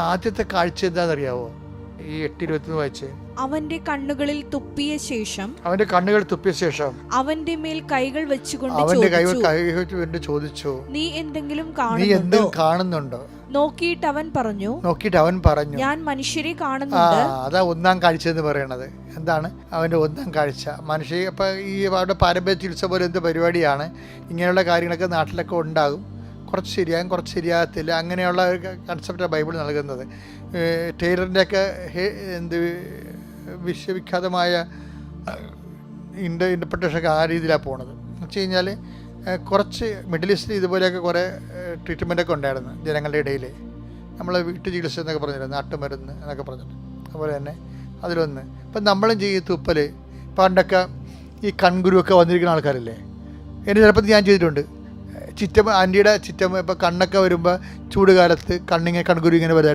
ആദ്യത്തെ കാഴ്ച എന്താണെന്നറിയാവോ? ഈ 8:21 വായിച്ചേ. അവന്റെ കണ്ണുകളിൽ തുപ്പിയ ശേഷം അവന്റെ മേൽ കൈകൾ വെച്ചുകൊണ്ട് ചോദിച്ചു, നീ എന്തെങ്കിലും കാണുന്നുണ്ടോ? നോക്കിയിട്ട് അവൻ പറഞ്ഞു, ഞാൻ മനുഷ്യരെ കാണുന്നുണ്ട്. അതാ ഒന്നാം കാഴ്ച എന്ന് പറയണത്. എന്താണ് അവന്റെ ഒന്നാം കാഴ്ച? മനുഷ്യ ഇപ്പൊ ഈ അവരുടെ പാരമ്പര്യ ചികിത്സ പോലെ എന്ത് പരിപാടിയാണ്? ഇങ്ങനെയുള്ള കാര്യങ്ങളൊക്കെ നാട്ടിലൊക്കെ ഉണ്ടാകും. കുറച്ച് ശരിയാകും, കുറച്ച് ശരിയാകത്തില്ല. അങ്ങനെയുള്ള ഒരു കൺസെപ്റ്റാണ് ബൈബിൾ നൽകുന്നത്. ടൈലറിൻ്റെയൊക്കെ വിശ്വവിഖ്യാതമായ ഇൻ്റർപ്രിട്ടേഷനൊക്കെ ആ രീതിയിലാണ് പോണത്. എന്ന് വെച്ച് കഴിഞ്ഞാൽ കുറച്ച് മിഡിൽ ഈസ്റ്റിൽ ഇതുപോലെയൊക്കെ കുറേ ട്രീറ്റ്മെൻറ്റൊക്കെ ഉണ്ടായിരുന്നു ജനങ്ങളുടെ ഇടയിൽ. നമ്മൾ വീട്ടു ചികിത്സ എന്നൊക്കെ പറഞ്ഞിരുന്നു, നാട്ടുമരുന്ന് എന്നൊക്കെ പറഞ്ഞിട്ട്. അതുപോലെ തന്നെ അതിലൊന്ന് ഇപ്പം നമ്മളും ചെയ്യും തുപ്പൽ. പണ്ടൊക്കെ ഈ കൺകുരുവൊക്കെ വന്നിരിക്കുന്ന ആൾക്കാരില്ലേ, എൻ്റെ ചിലപ്പോൾ ഞാൻ ചെയ്തിട്ടുണ്ട്. ആൻറ്റിയുടെ ചിറ്റമ്മ ഇപ്പോൾ കണ്ണൊക്കെ വരുമ്പോൾ ചൂട് കാലത്ത് കണ്ണിങ്ങനെ കൺകുരു ഇങ്ങനെ വരാം.